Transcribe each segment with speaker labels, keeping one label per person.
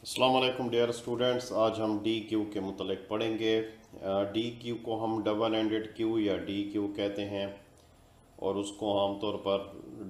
Speaker 1: अस्सलाम वालेकुम dear students. आज हम डी क्यू के मुतल्लिक़ पढ़ेंगे। डी क्यू को हम डबल एंडेड क्यू या डी क्यू कहते हैं और उसको आमतौर पर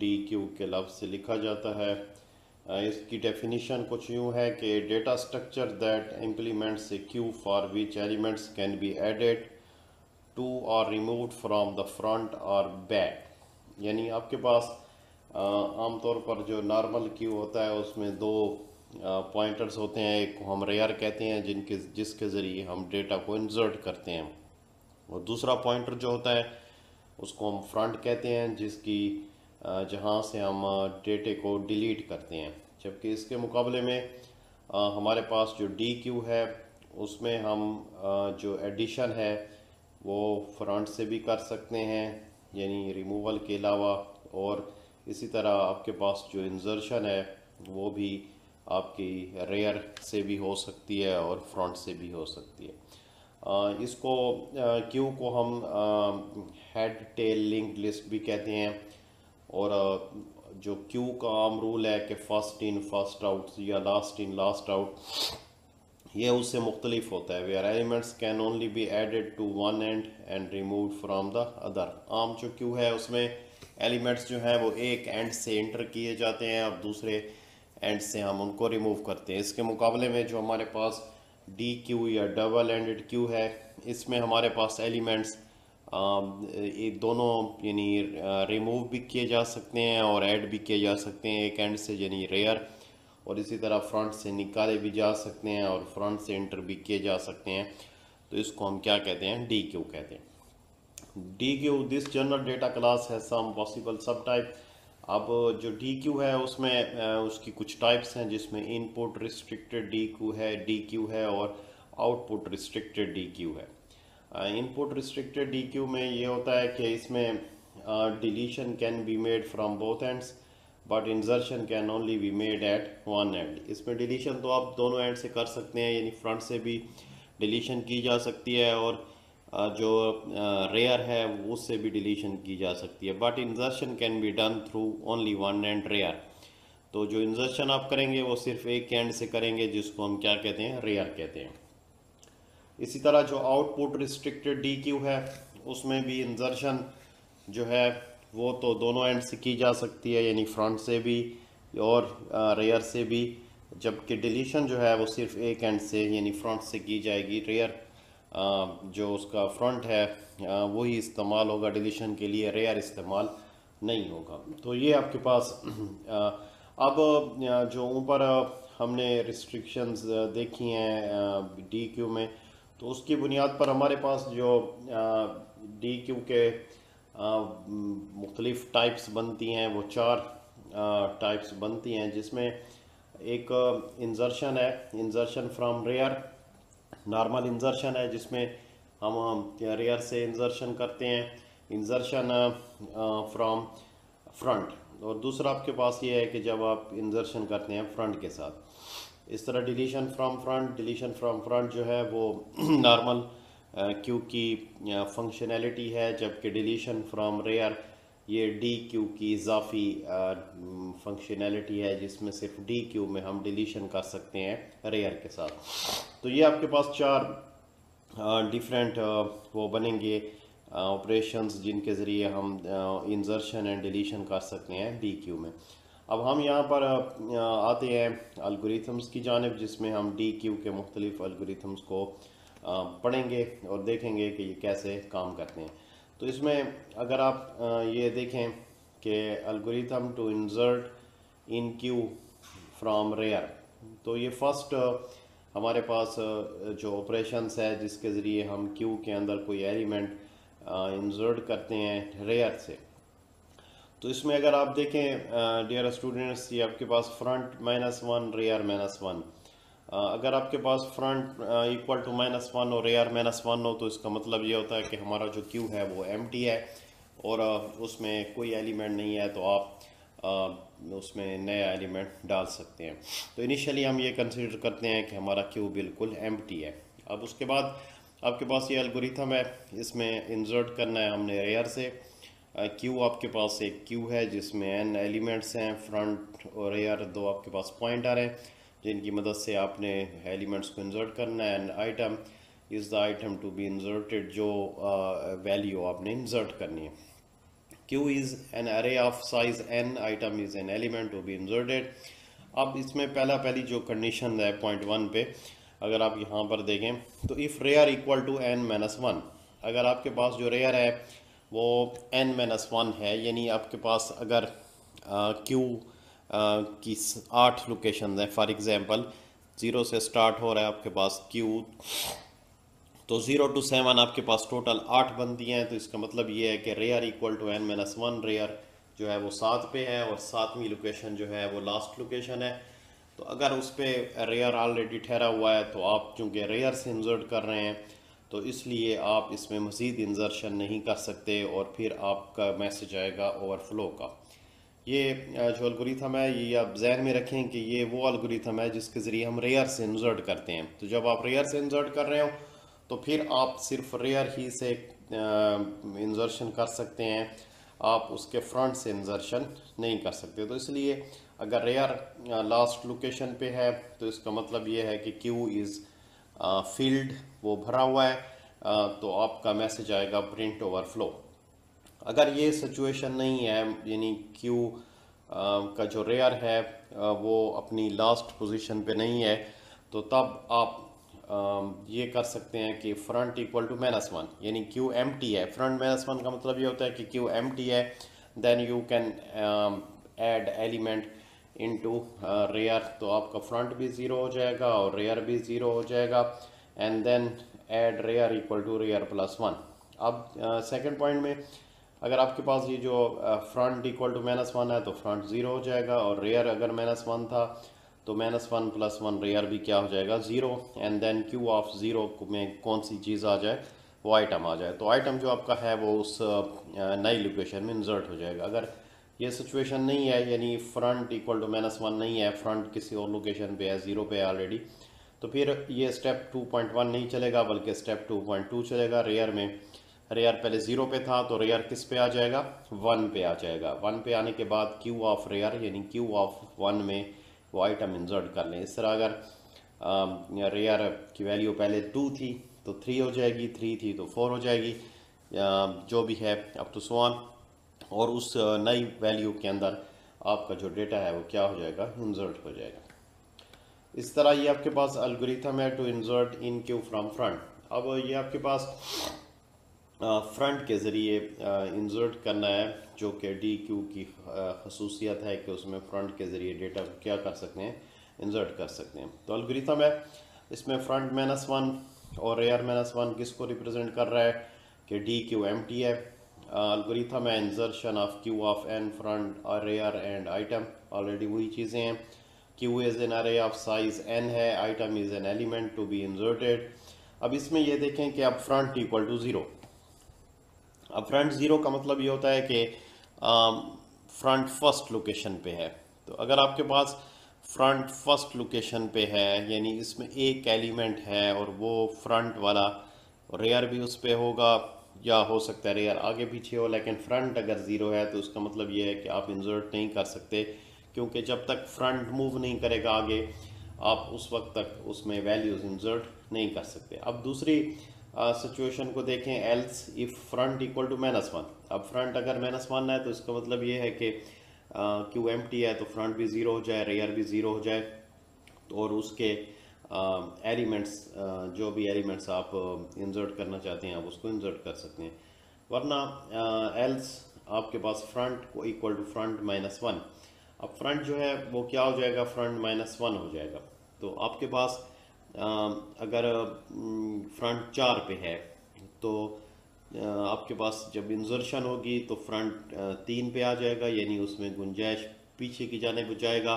Speaker 1: डी क्यू के लफ्ज़ से लिखा जाता है। इसकी डेफिनीशन कुछ यूँ है कि data structure that implements a queue for which elements can be added to और रिमूव्ड फ्रॉम द फ्रंट और बैक। यानी आपके पास आमतौर पर जो नॉर्मल क्यू होता है उसमें दो पॉइंटर्स होते हैं। एक को हम रेयर कहते हैं जिसके ज़रिए हम डेटा को इंसर्ट करते हैं, और दूसरा पॉइंटर जो होता है उसको हम फ्रंट कहते हैं जिसकी जहाँ से हम डेटे को डिलीट करते हैं। जबकि इसके मुकाबले में हमारे पास जो डी क्यू है उसमें हम जो एडिशन है वो फ्रंट से भी कर सकते हैं, यानी रिमूवल के अलावा, और इसी तरह आपके पास जो इंसर्शन है वो भी आपकी रेयर से भी हो सकती है और फ्रंट से भी हो सकती है। इसको क्यू को हम हेड टेल लिंक्ड लिस्ट भी कहते हैं। और जो क्यू का आम रूल है कि फर्स्ट इन फर्स्ट आउट या लास्ट इन लास्ट आउट, ये उससे मुख्तलिफ होता है। Where elements can only be added to one end and removed from the other. आम जो क्यू है उसमें एलिमेंट्स जो हैं वो एक एंड से इंटर किए जाते हैं और दूसरे एंड से हम उनको रिमूव करते हैं। इसके मुकाबले में जो हमारे पास डी क्यू या डबल एंडेड क्यू है, इसमें हमारे पास एलिमेंट्स ये दोनों यानी रिमूव भी किए जा सकते हैं और ऐड भी किए जा सकते हैं एक एंड से, यानी रेयर, और इसी तरह फ्रंट से निकाले भी जा सकते हैं और फ्रंट से इंटर भी किए जा सकते हैं। तो इसको हम क्या कहते हैं? डी क्यू कहते हैं। D Q this general data class है सम पॉसिबल सब टाइप। अब जो डी क्यू है उसमें उसकी कुछ टाइप्स हैं, जिसमें इनपुट रिस्ट्रिक्टेड डी क्यू है और आउटपुट रिस्ट्रिक्टेड डी क्यू है। इनपुट रिस्ट्रिक्टेड डी क्यू में ये होता है कि इसमें deletion can be made from both ends but insertion can only be made at one and. इसमें डिलीशन तो आप दोनों एंड से कर सकते हैं, यानी फ्रंट से भी डिलीशन की जा सकती है और जो रेयर है उससे भी डिलीशन की जा सकती है, but insertion can be done through only one end rear. तो जो इंसर्शन आप करेंगे वो सिर्फ एक एंड से करेंगे, जिसको हम क्या कहते हैं? रेयर कहते हैं। इसी तरह जो आउटपुट रिस्ट्रिक्टेड डी क्यू है उसमें भी इंसर्शन जो है वो तो दोनों एंड से की जा सकती है, यानी फ्रंट से भी और रेयर से भी, जबकि डिलीशन जो है वो सिर्फ एक एंड से यानी फ्रंट से की जाएगी। रेयर जो उसका फ्रंट है वही इस्तेमाल होगा डिलीशन के लिए, रेयर इस्तेमाल नहीं होगा। तो ये आपके पास अब जो ऊपर हमने रिस्ट्रिक्शंस देखी हैं डी क्यू में, तो उसकी बुनियाद पर हमारे पास जो डी क्यू के मुख्तलिफ टाइप्स बनती हैं, वो चार टाइप्स बनती हैं, जिसमें एक इंसर्शन है, insertion from rear. Normal insertion है जिसमें हम रेयर से इंसर्शन करते हैं, इंसर्शन फ्रॉम फ्रंट। और दूसरा आपके पास ये है कि जब आप इंसर्शन करते हैं फ्रंट के साथ। इस तरह डिलीशन फ्रॉम फ्रंट जो है वो नॉर्मल क्यू की फंक्शनैलिटी है, जबकि डिलीशन फ्रॉम रेयर ये डी क्यू की इजाफी फंक्शनैलिटी है, जिसमें सिर्फ डी क्यू में हम डिलीशन कर सकते हैं रेयर के साथ। तो ये आपके पास चार डिफरेंट वो बनेंगे ऑपरेशंस, जिनके ज़रिए हम इंसर्शन एंड डिलीशन कर सकते हैं डी क्यू में। अब हम यहाँ पर आते हैं एल्गोरिथम्स की जानिब, जिसमें हम डी क्यू के मुख्तलिफ एल्गोरिथम्स को पढ़ेंगे और देखेंगे कि ये कैसे काम करते हैं। तो इसमें अगर आप ये देखें कि algorithm to insert in queue from rear, तो ये फर्स्ट हमारे पास जो ऑपरेशंस है जिसके ज़रिए हम क्यू के अंदर कोई एलिमेंट इंसर्ट करते हैं रेयर से। तो इसमें अगर आप देखें डियर स्टूडेंट्स, ये आपके पास फ्रंट -1 रेयर -1। अगर आपके पास फ्रंट इक्वल टू -1 और रेयर -1 हो, तो इसका मतलब ये होता है कि हमारा जो क्यू है वो एम्प्टी है और उसमें कोई एलिमेंट नहीं है, तो आप उसमें नया एलिमेंट डाल सकते हैं। तो इनिशियली हम ये कंसीडर करते हैं कि हमारा क्यू बिल्कुल एम्प्टी है। अब उसके बाद आपके पास ये एल्गोरिथम है, इसमें इंसर्ट करना है हमने रेयर से। क्यू आपके पास एक क्यू है जिसमें n एलिमेंट्स हैं, फ्रंट और रेयर दो आपके पास पॉइंटर हैं। जिनकी मदद से आपने एलिमेंट्स को इंसर्ट करना है। And item is the item to be inserted, जो वैल्यू आपने इंसर्ट करनी है। Q is an array of size n, item is an element to be inserted। अब इसमें पहली जो कंडीशन है पॉइंट 1 पे, अगर आप यहाँ पर देखें तो if rear equal to n minus one, अगर आपके पास जो रेयर है वो n माइनस वन है, यानी आपके पास अगर Q की 8 लोकेशन है, फॉर एग्जांपल 0 से स्टार्ट हो रहा है आपके पास Q, तो 0 to 7 आपके पास टोटल 8 बनती हैं। तो इसका मतलब ये है कि rear equal to n minus one, rear जो है वो 7 पे है और 7वीं लोकेशन जो है वो लास्ट लोकेशन है। तो अगर उस पर रेयर ऑलरेडी ठहरा हुआ है तो आप चूँकि रेयर से इंसर्ट कर रहे हैं तो इसलिए आप इसमें मज़ीद इंसर्शन नहीं कर सकते और फिर आपका मैसेज आएगा ओवरफ्लो का। ये जो एल्गोरिथम है ये आप जहन में रखें कि ये वो एल्गोरिथम है जिसके ज़रिए हम रेयर से इंसर्ट करते हैं। तो जब आप रेयर से इंसर्ट कर रहे हो तो फिर आप सिर्फ रेयर ही से इंसर्शन कर सकते हैं, आप उसके फ्रंट से इंसर्शन नहीं कर सकते। तो इसलिए अगर रेयर लास्ट लोकेशन पे है तो इसका मतलब ये है कि Q इज़ फील्ड, वो भरा हुआ है, तो आपका मैसेज आएगा प्रिंट ओवरफ्लो। अगर ये सिचुएशन नहीं है, यानी Q का जो रेयर है वो अपनी लास्ट पोजीशन पे नहीं है, तो तब आप ये कर सकते हैं कि front equal to minus one, यानी Q एम्प्टी है। फ्रंट माइनस वन का मतलब ये होता है कि Q एम्प्टी है, then you can add element into rear, तो आपका फ्रंट भी ज़ीरो हो जाएगा और रेयर भी ज़ीरो हो जाएगा। And then add rear equal to rear plus one. अब सेकेंड पॉइंट में अगर आपके पास ये जो front equal to minus one है तो फ्रंट ज़ीरो हो जाएगा, और रेयर अगर माइनस वन था तो minus one plus one rear भी क्या हो जाएगा, zero. And then Q of zero में कौन सी चीज़ आ जाए, वो आइटम आ जाए। तो आइटम जो आपका है वो उस नई लोकेशन में इंसर्ट हो जाएगा। अगर ये सिचुएशन नहीं है, यानी front equal to minus one नहीं है, फ्रंट किसी और लोकेशन पे है, ज़ीरो पे है ऑलरेडी, तो फिर ये स्टेप 2.1 नहीं चलेगा बल्कि स्टेप 2.2 चलेगा। रेयर में रेयर पहले ज़ीरो पे था तो रेयर किस पे आ जाएगा, वन पे आ जाएगा। वन पे आने के बाद Q ऑफ रेयर यानी Q ऑफ वन में वो आइटम इंसर्ट कर लें। इस तरह अगर रेयर की वैल्यू पहले 2 थी तो 3 हो जाएगी, 3 थी तो 4 हो जाएगी, जो भी है अप टू सो ऑन, और उस नई वैल्यू के अंदर आपका जो डेटा है वो क्या हो जाएगा, इंसर्ट हो जाएगा। इस तरह ये आपके पास एल्गोरिथम है to insert in Q from front. अब ये आपके पास फ्रंट के ज़रिए इंसर्ट करना है, जो कि DQ की खसूसियत है कि उसमें फ्रंट के ज़रिए डेटा को क्या कर सकते हैं, इंसर्ट कर सकते हैं। तो एल्गोरिथम है, इसमें फ्रंट माइनस वन और रेयर माइनस वन किसको रिप्रेजेंट कर रहा है कि DQ एम्प्टी है। एल्गोरिथम है insertion of Q of n front और रेयर एंड आइटम, ऑलरेडी वही चीज़ें हैं। Q is an array of size n है, item is an element to be inserted. अब इसमें ये देखें कि अब फ्रंट इक्वल टू ज़ीरो। अब फ्रंट ज़ीरो का मतलब ये होता है कि फ्रंट फर्स्ट लोकेशन पे है। तो अगर आपके पास फ्रंट फर्स्ट लोकेशन पे है, यानी इसमें एक एलिमेंट है और वो फ्रंट वाला, रेयर भी उस पे होगा या हो सकता है रेयर आगे पीछे हो, लेकिन फ्रंट अगर ज़ीरो है तो उसका मतलब ये है कि आप इंसर्ट नहीं कर सकते, क्योंकि जब तक फ्रंट मूव नहीं करेगा आगे, आप उस वक्त तक उसमें वैल्यूज़ इंसर्ट नहीं कर सकते। अब दूसरी सिचुएशन को देखें, else if front equal to minus one. अब फ्रंट अगर माइनस वन है तो इसका मतलब ये है कि Q एम्प्टी है तो फ्रंट भी ज़ीरो हो जाए, रेयर भी ज़ीरो हो जाए, और उसके एलिमेंट्स जो भी एलिमेंट्स आप इंसर्ट करना चाहते हैं आप उसको इंसर्ट कर सकते हैं। वरना एल्स आपके पास फ्रंट को equal to front minus one. अब फ्रंट जो है वो क्या हो जाएगा, फ्रंट माइनस वन हो जाएगा। तो आपके पास अगर फ्रंट 4 पे है तो आपके पास जब इंसर्शन होगी तो फ्रंट 3 पे आ जाएगा, यानी उसमें गुंजाइश पीछे की जाने जाएगा,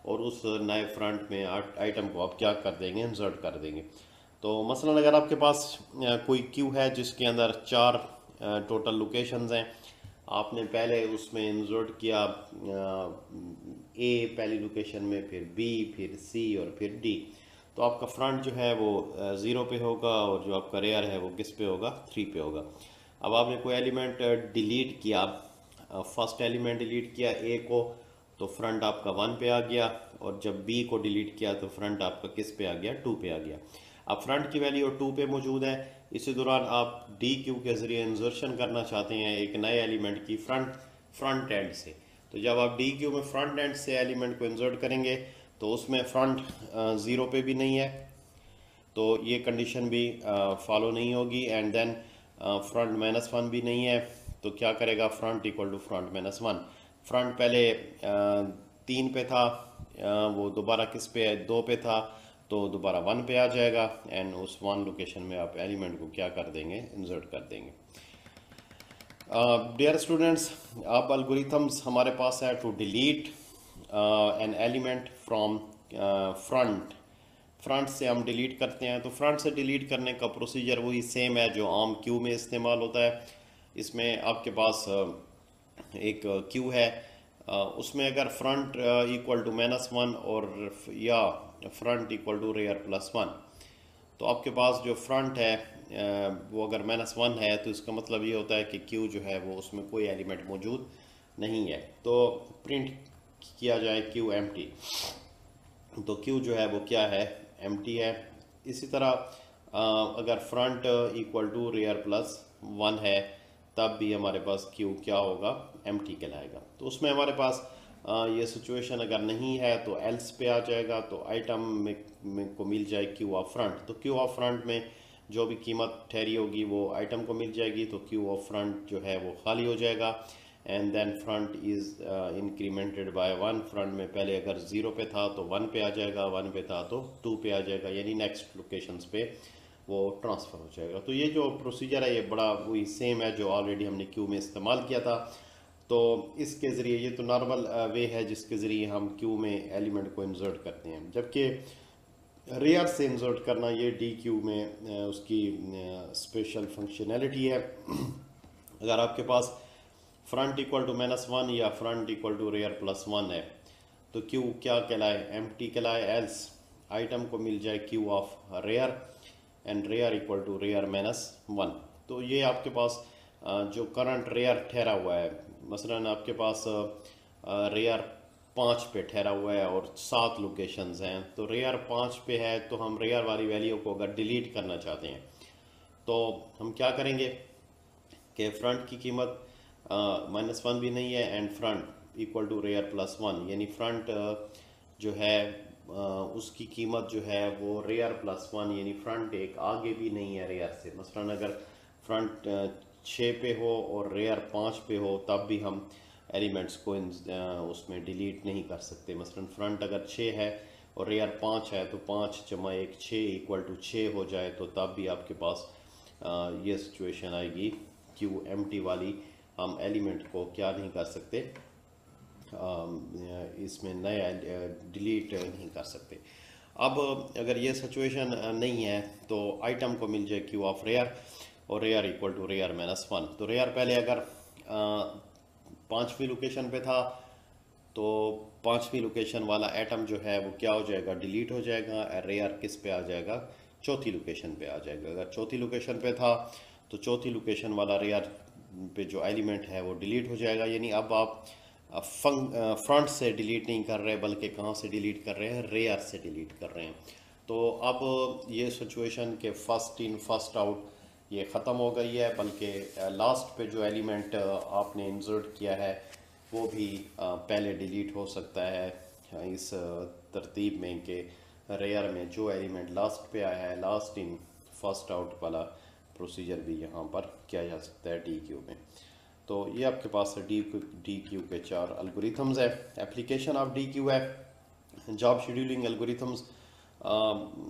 Speaker 1: और उस नए फ्रंट में आइटम को आप क्या कर देंगे, इंसर्ट कर देंगे। तो मसलन अगर आपके पास कोई क्यू है जिसके अंदर 4 टोटल लोकेशंस हैं, आपने पहले उसमें इंसर्ट किया A पहली लोकेशन में, फिर B, फिर C और फिर D, तो आपका फ्रंट जो है वो 0 पे होगा और जो आपका रेयर है वो किस पे होगा, 3 पे होगा। अब आपने कोई एलिमेंट डिलीट किया, फर्स्ट एलिमेंट डिलीट किया A को, तो फ्रंट आपका 1 पे आ गया, और जब बी को डिलीट किया तो फ्रंट आपका किस पे आ गया, 2 पे आ गया। अब फ्रंट की वैल्यू 2 पे मौजूद है, इसी दौरान आप डी क्यू के ज़रिए इंसर्शन करना चाहते हैं एक नए एलिमेंट की फ्रंट एंड से। तो जब आप डी क्यू में फ्रंट एंड से एलिमेंट को इंसर्ट करेंगे तो उसमें फ्रंट 0 पे भी नहीं है, तो ये कंडीशन भी फॉलो नहीं होगी। एंड देन फ्रंट -1 भी नहीं है, तो क्या करेगा, front equal to front -1। Front पहले 3 पे था, वो दोबारा किस पे है, 2 पे था, तो दोबारा 1 पे आ जाएगा। एंड उस 1 लोकेशन में आप एलिमेंट को क्या कर देंगे, इंसर्ट कर देंगे। डियर स्टूडेंट्स, अब अल्गोरिथम्स हमारे पास है to delete an element from front से हम डिलीट करते हैं। तो फ्रंट से डिलीट करने का प्रोसीजर वही सेम है जो आम क्यू में इस्तेमाल होता है। इसमें आपके पास एक क्यू है, उसमें अगर फ्रंट इक्वल टू -1 और या फ्रंट इक्वल टू रेयर +1, तो आपके पास जो फ्रंट है वो अगर -1 है तो इसका मतलब ये होता है कि क्यू जो है वो उसमें कोई एलिमेंट मौजूद नहीं है। तो प्रिंट किया जाए क्यू एम्प्टी, तो क्यू जो है वो क्या है, एम्प्टी है। इसी तरह अगर फ्रंट इक्वल टू रेयर +1 है तब भी हमारे पास क्यू क्या होगा, एम्प्टी कहलाएगा। तो उसमें हमारे पास ये सिचुएशन अगर नहीं है तो एल्स पे आ जाएगा, तो आइटम में को मिल जाए क्यू ऑफ फ्रंट। तो क्यू ऑफ फ्रंट में जो भी कीमत ठहरी होगी वो आइटम को मिल जाएगी, तो क्यू ऑफ फ्रंट जो है वो खाली हो जाएगा। And then front is incremented by 1। Front में पहले अगर 0 पे था तो 1 पे आ जाएगा, 1 पे था तो 2 पे आ जाएगा, यानी नेक्स्ट लोकेशंस पे वो ट्रांसफ़र हो जाएगा। तो ये जो प्रोसीजर है ये बड़ा वही सेम है जो ऑलरेडी हमने क्यू में इस्तेमाल किया था। तो इसके ज़रिए ये तो नॉर्मल वे है जिसके ज़रिए हम क्यू में एलिमेंट को इंसर्ट करते हैं, जबकि रेयर से इंसर्ट करना ये डी क्यू में उसकी स्पेशल फंक्शनैलिटी है। अगर आपके पास फ्रंट इक्वल टू -1 या फ्रंट इक्वल टू रेयर +1 है तो क्यू क्या कहलाए, एम्प्टी कहलाए। एल्स आइटम को मिल जाए queue of rear and rear equal to rear -1। तो ये आपके पास जो करंट रेयर ठहरा हुआ है, मसलन आपके पास रेयर 5 पे ठहरा हुआ है और 7 लोकेशंस हैं, तो रेयर 5 पे है तो हम रेयर वाली वैल्यू को अगर डिलीट करना चाहते हैं तो हम क्या करेंगे कि फ्रंट की कीमत -1 भी नहीं है and front equal to rear +1, यानी फ्रंट जो है उसकी कीमत जो है वो रेयर +1, यानी फ्रंट एक आगे भी नहीं है रेयर से। मसलन अगर फ्रंट 6 पे हो और रेयर 5 पे हो तब भी हम एलिमेंट्स को उसमें डिलीट नहीं कर सकते। मसलन फ्रंट अगर 6 है और रेयर 5 है तो 5 + 1 6 इक्वल टू 6 हो जाए तो तब भी आपके पास ये सिचुएशन आएगी क्यू एम्प्टी वाली। हम एलिमेंट को क्या नहीं कर सकते, इसमें नया डिलीट नहीं कर सकते। अब अगर ये सिचुएशन नहीं है तो आइटम को मिल जाए क्यू ऑफ रेयर और रेयर इक्वल टू रेयर -1। तो रेयर पहले अगर 5वीं लोकेशन पे था तो 5वीं लोकेशन वाला एटम जो है वो क्या हो जाएगा, डिलीट हो जाएगा। रेयर किस पे आ जाएगा, 4थी लोकेशन पे आ जाएगा। अगर 4थी लोकेशन पे था तो 4थी लोकेशन वाला रेयर पे जो एलिमेंट है वो डिलीट हो जाएगा। यानी अब आप फ्रंट से डिलीट नहीं कर रहे बल्कि कहाँ से डिलीट कर रहे हैं, रेयर से डिलीट कर रहे हैं। तो अब ये सिचुएशन के फर्स्ट इन फर्स्ट आउट ये ख़त्म हो गई है, बल्कि लास्ट पे जो एलिमेंट आपने इंसर्ट किया है वो भी पहले डिलीट हो सकता है इस तरतीब में कि रेयर में जो एलिमेंट लास्ट पे आया है, लास्ट इन फर्स्ट आउट वाला प्रोसीजर भी यहाँ पर किया जा सकता है डी क्यू में। तो ये आपके पास डी क्यू के 4 एल्गोरिथम्स है। एप्लीकेशन ऑफ डी क्यू है जॉब शेड्यूलिंग एल्गोरिथम्स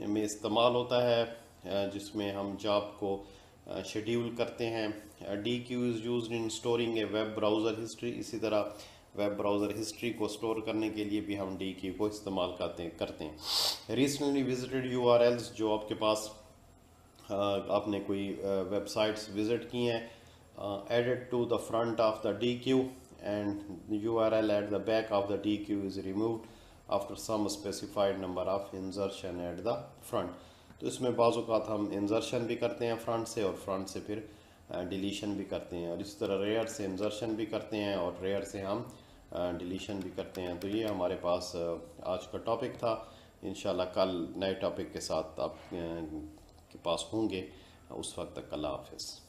Speaker 1: में इस्तेमाल होता है, जिसमें हम जॉब को शेड्यूल करते हैं। D Q is use in storing A web browser history. इसी तरह वेब ब्राउज़र हिस्ट्री को स्टोर करने के लिए भी हम डी क्यू को इस्तेमाल करते हैं। रिसेंटली विजिटेड URLs, जो आपके पास आपने कोई वेबसाइट्स विज़िट की हैं, added to the front of the DQ and URL at the back of the DQ is removed after some specified number of insertion at the front। तो इसमें बाज़-औक़ात हम insertion भी करते हैं फ्रंट से और फ्रंट से फिर डिलीशन भी करते हैं, और इस तरह रेयर से इंसर्शन भी करते हैं और रेयर से हम डिलीशन भी करते हैं। तो ये हमारे पास आज का टॉपिक था। इंशाल्लाह कल नए टॉपिक के साथ आप के पास होंगे। उस वक्त तक अल्लाह हाफ़िज़।